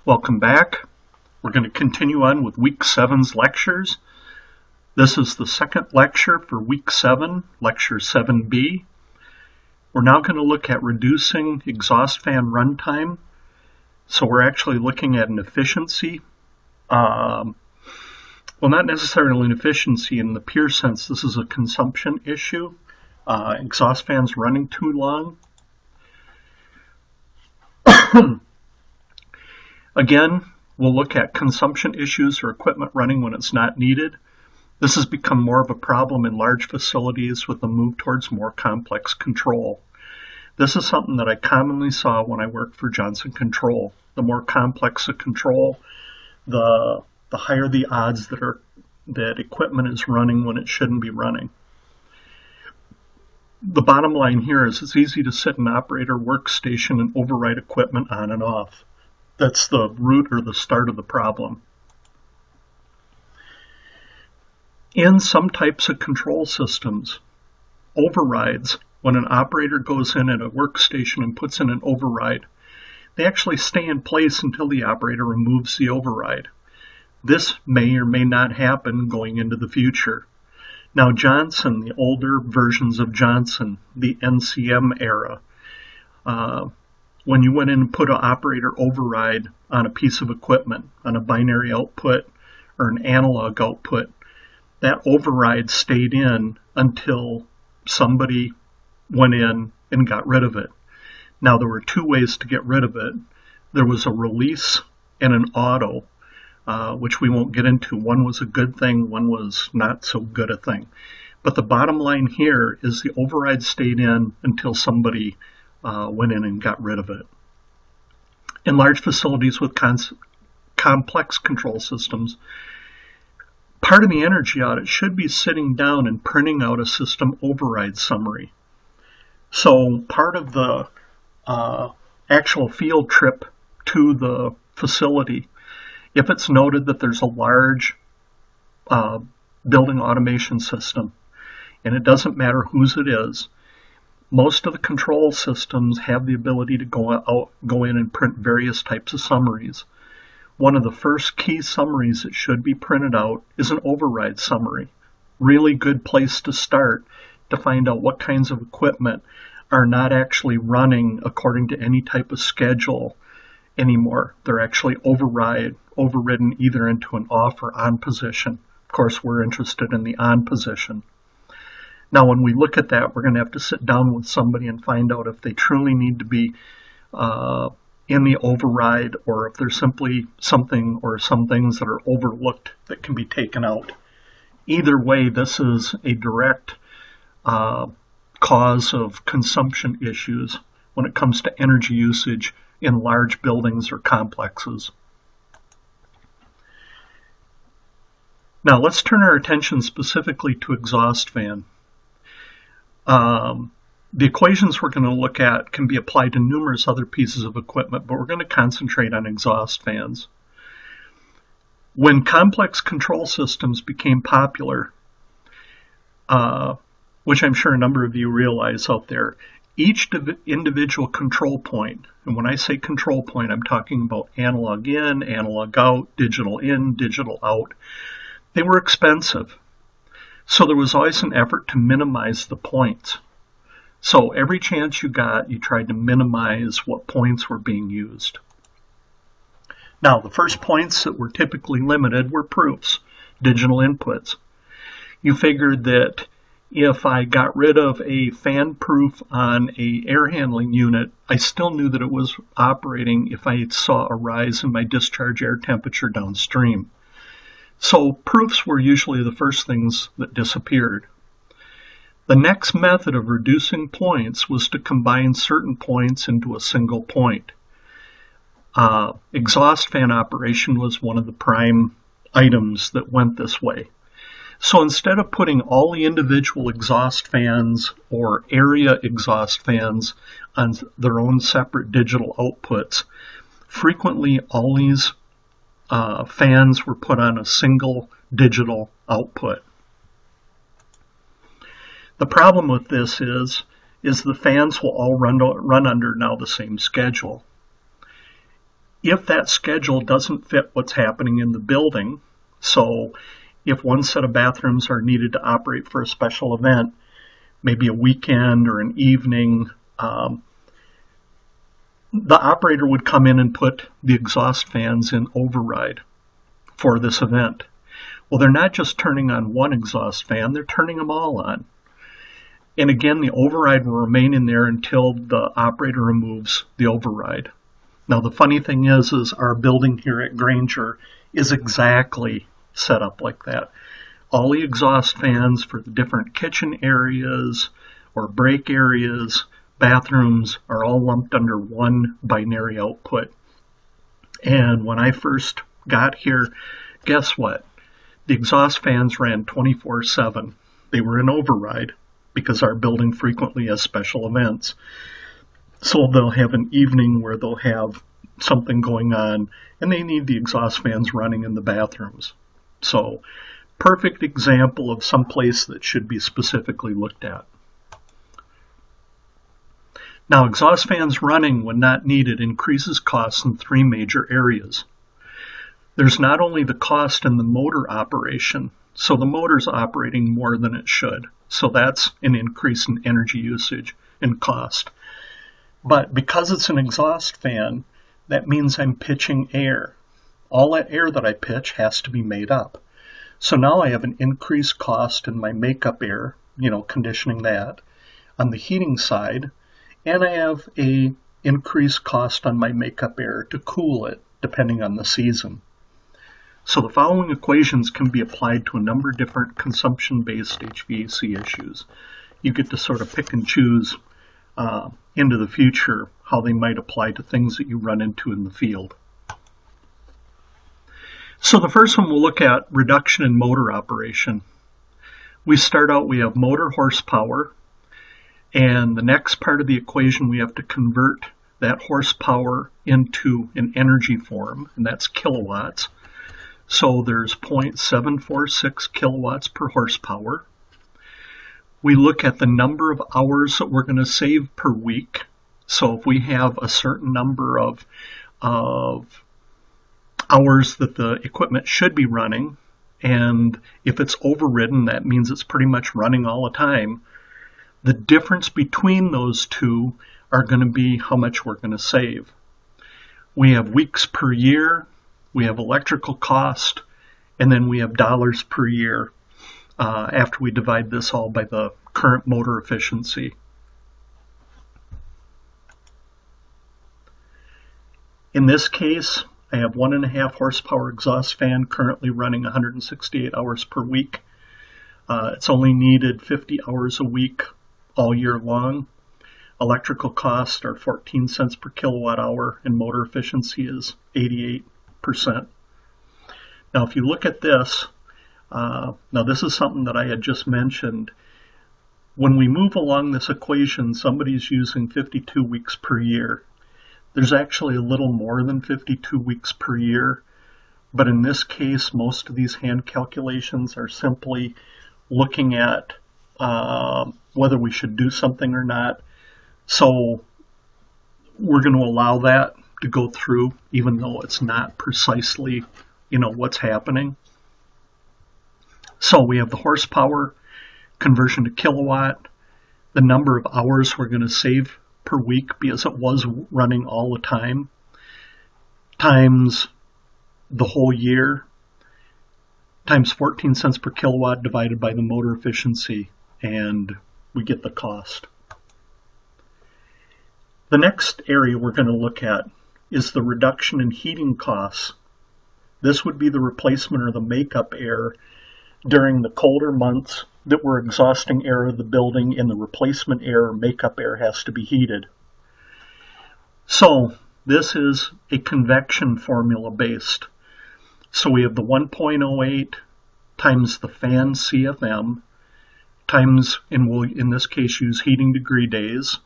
Welcome back. We're going to continue on with Week 7's lectures. This is the second lecture for Week 7, Lecture 7B. We're now going to look at reducing exhaust fan runtime. So we're actually looking at an efficiency. Well, not necessarily an efficiency in the pure sense. This is a consumption issue. Exhaust fans running too long. Again, we'll look at consumption issues or equipment running when it's not needed. This has become more of a problem in large facilities with a move towards more complex control. This is something that I commonly saw when I worked for Johnson Control. The more complex the control, the higher the odds that equipment is running when it shouldn't be running. The bottom line here is it's easy to sit an operator workstation and override equipment on and off. That's the root or the start of the problem. In some types of control systems, overrides, when an operator goes in at a workstation and puts in an override, they actually stay in place until the operator removes the override. This may or may not happen going into the future. Now Johnson, the older versions of Johnson, the NCM era, when you went in and put an operator override on a piece of equipment, on a binary output or an analog output, that override stayed in until somebody went in and got rid of it. Now there were two ways to get rid of it. There was a release and an auto, which we won't get into. One was a good thing, one was not so good a thing. But the bottom line here is the override stayed in until somebody went in and got rid of it. In large facilities with complex control systems, part of the energy audit should be sitting down and printing out a system override summary. So part of the actual field trip to the facility, if it's noted that there's a large building automation system, and it doesn't matter whose it is, most of the control systems have the ability to go in and print various types of summaries. One of the first key summaries that should be printed out is an override summary. Really good place to start to find out what kinds of equipment are not actually running according to any type of schedule anymore. They're actually overridden either into an off or on position. Of course, we're interested in the on position. Now, when we look at that, we're going to have to sit down with somebody and find out if they truly need to be in the override or if there's simply something or some things that are overlooked that can be taken out. Either way, this is a direct cause of consumption issues when it comes to energy usage in large buildings or complexes. Now, let's turn our attention specifically to exhaust fan. The equations we're going to look at can be applied to numerous other pieces of equipment, but we're going to concentrate on exhaust fans. When complex control systems became popular, which I'm sure a number of you realize out there, each individual control point, and when I say control point, I'm talking about analog in, analog out, digital in, digital out, they were expensive. So there was always an effort to minimize the points. So every chance you got, you tried to minimize what points were being used. Now, the first points that were typically limited were proofs, digital inputs. You figured that if I got rid of a fan proof on a air handling unit, I still knew that it was operating if I saw a rise in my discharge air temperature downstream. So proofs were usually the first things that disappeared. The next method of reducing points was to combine certain points into a single point. Exhaust fan operation was one of the prime items that went this way. So instead of putting all the individual exhaust fans or area exhaust fans on their own separate digital outputs, frequently all these fans were put on a single digital output. The problem with this is the fans will all run under now the same schedule. If that schedule doesn't fit what's happening in the building, so if one set of bathrooms are needed to operate for a special event, maybe a weekend or an evening, the operator would come in and put the exhaust fans in override for this event. Well, they're not just turning on one exhaust fan, they're turning them all on. And again, the override will remain in there until the operator removes the override. Now, the funny thing is our building here at Granger is exactly set up like that. All the exhaust fans for the different kitchen areas or break areas, bathrooms, are all lumped under one binary output. And when I first got here, guess what? The exhaust fans ran 24/7. They were in override because our building frequently has special events. So they'll have an evening where they'll have something going on and they need the exhaust fans running in the bathrooms. So, perfect example of some place that should be specifically looked at. Now, exhaust fans running when not needed increases costs in three major areas. There's not only the cost in the motor operation, so the motor's operating more than it should. So that's an increase in energy usage and cost. But because it's an exhaust fan, that means I'm pitching air. All that air that I pitch has to be made up. So now I have an increased cost in my makeup air, conditioning that, on the heating side, and I have a increased cost on my makeup air to cool it, depending on the season. So the following equations can be applied to a number of different consumption-based HVAC issues. You get to sort of pick and choose into the future how they might apply to things that you run into in the field. So the first one we'll look at reduction in motor operation. We have motor horsepower, and the next part of the equation we have to convert that horsepower into an energy form, and that's kilowatts. So there's 0.746 kilowatts per horsepower. We look at the number of hours that we're going to save per week. So if we have a certain number of hours that the equipment should be running, and if it's overridden, that means it's pretty much running all the time. The difference between those two are going to be how much we're going to save. We have weeks per year, we have electrical cost, and then we have dollars per year after we divide this all by the current motor efficiency. In this case, I have 1.5 horsepower exhaust fan currently running 168 hours per week. It's only needed 50 hours a week all year long. Electrical costs are 14 cents per kilowatt hour and motor efficiency is 88%. Now if you look at this, now this is something that I had just mentioned. When we move along this equation, somebody's using 52 weeks per year. There's actually a little more than 52 weeks per year, but in this case, most of these hand calculations are simply looking at whether we should do something or not. So we're going to allow that to go through, even though it's not precisely, what's happening. So we have the horsepower conversion to kilowatt, the number of hours we're going to save per week because it was running all the time, times the whole year, times 14 cents per kilowatt divided by the motor efficiency, and we get the cost. The next area we're going to look at is the reduction in heating costs. This would be the replacement or the makeup air during the colder months that we're exhausting air of the building, and the replacement air or makeup air has to be heated. So this is a convection formula based. So we have the 1.08 times the fan CFM times, and we'll in this case use heating degree days,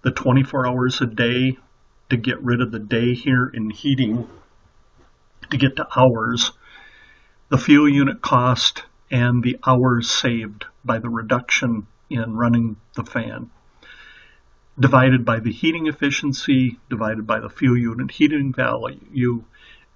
the 24 hours a day to get rid of the day here in heating to get to hours, the fuel unit cost, and the hours saved by the reduction in running the fan. divided by the heating efficiency, divided by the fuel unit heating value,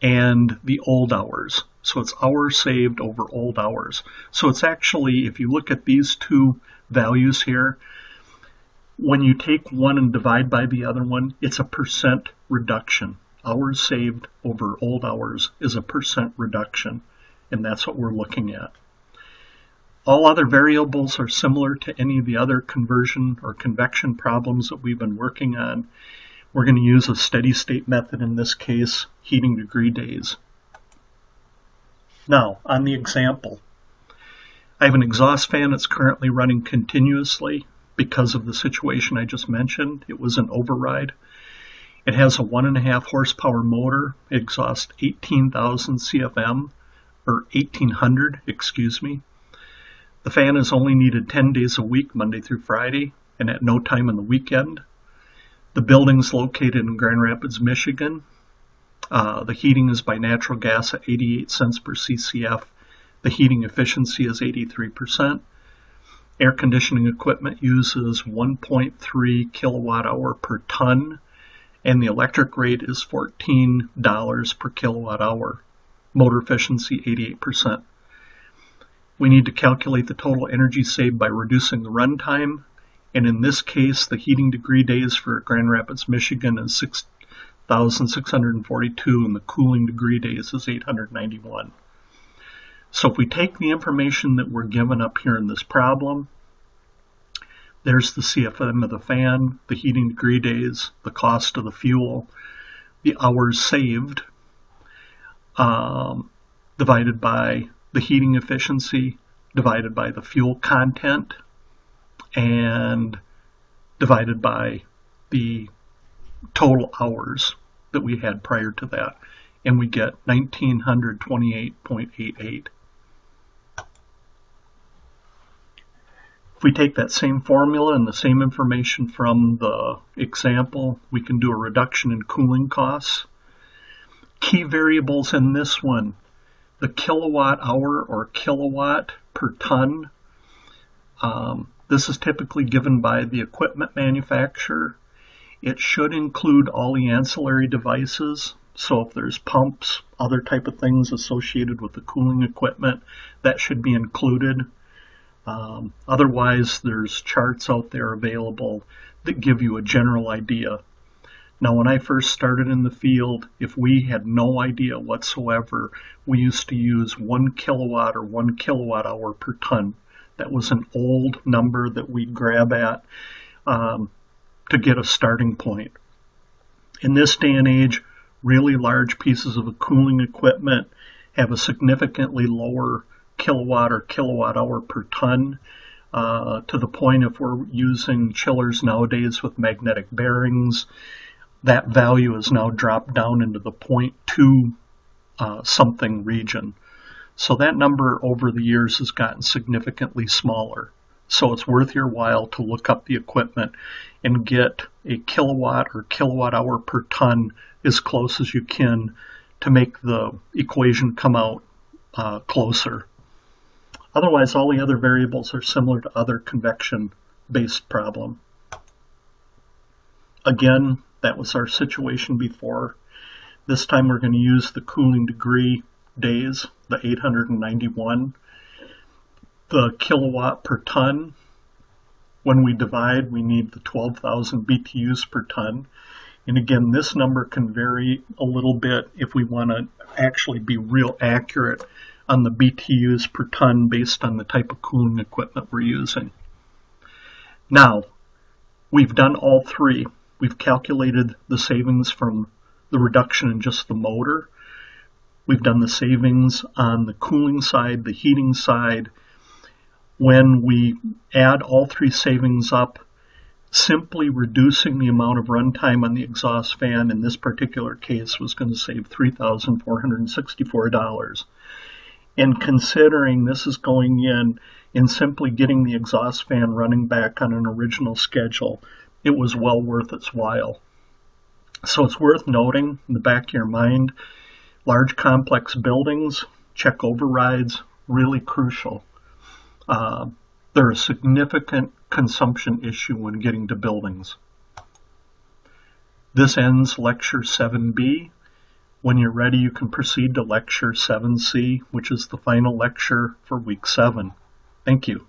and the old hours. So it's hours saved over old hours. So it's actually, if you look at these two values here, when you take one and divide by the other one, it's a percent reduction. Hours saved over old hours is a percent reduction, and that's what we're looking at. All other variables are similar to any of the other conversion or convection problems that we've been working on. We're going to use a steady state method in this case, heating degree days. Now, on the example, I have an exhaust fan that's currently running continuously because of the situation I just mentioned. It was an override. It has a 1.5 horsepower motor. It exhausts 18,000 CFM, or 1800, excuse me. The fan is only needed 10 days a week, Monday through Friday, and at no time on the weekend. The building's located in Grand Rapids, Michigan. The heating is by natural gas at 88 cents per CCF. The heating efficiency is 83%. Air conditioning equipment uses 1.3 kilowatt hour per ton, and the electric rate is $14 per kilowatt hour. Motor efficiency 88%. We need to calculate the total energy saved by reducing the runtime, and in this case, the heating degree days for Grand Rapids, Michigan is 6,642, and the cooling degree days is 891. So if we take the information that we're given up here in this problem, there's the CFM of the fan, the heating degree days, the cost of the fuel, the hours saved, divided by the heating efficiency, divided by the fuel content, and divided by the total hours that we had prior to that. And we get 1928.88. If we take that same formula and the same information from the example, we can do a reduction in cooling costs. Key variables in this one, the kilowatt hour or kilowatt per ton. This is typically given by the equipment manufacturer. It should include all the ancillary devices. So if there's pumps, other type of things associated with the cooling equipment, that should be included. Otherwise, there's charts out there available that give you a general idea. Now, when I first started in the field, if we had no idea whatsoever, we used to use 1 kilowatt or 1 kilowatt hour per ton. That was an old number that we'd grab at to get a starting point. In this day and age, really large pieces of the cooling equipment have a significantly lower kilowatt or kilowatt hour per ton, to the point if we're using chillers nowadays with magnetic bearings, that value is now dropped down into the 0.2 something region. So that number over the years has gotten significantly smaller. So it's worth your while to look up the equipment and get a kilowatt or kilowatt hour per ton as close as you can to make the equation come out closer. Otherwise, all the other variables are similar to other convection-based problem. Again, that was our situation before. This time we're going to use the cooling degree days, the 891. The kilowatt per ton, when we divide, we need the 12,000 BTUs per ton. And again, this number can vary a little bit if we want to actually be real accurate on the BTUs per ton based on the type of cooling equipment we're using. Now, we've done all three. We've calculated the savings from the reduction in just the motor. We've done the savings on the cooling side, the heating side. When we add all three savings up, simply reducing the amount of runtime on the exhaust fan in this particular case was going to save $3,464. And considering this is going in and simply getting the exhaust fan running back on an original schedule, it was well worth its while. So it's worth noting in the back of your mind, large complex buildings, check overrides, really crucial. They're a significant consumption issue when getting to buildings. This ends Lecture 7B. When you're ready, you can proceed to Lecture 7C, which is the final lecture for Week 7. Thank you.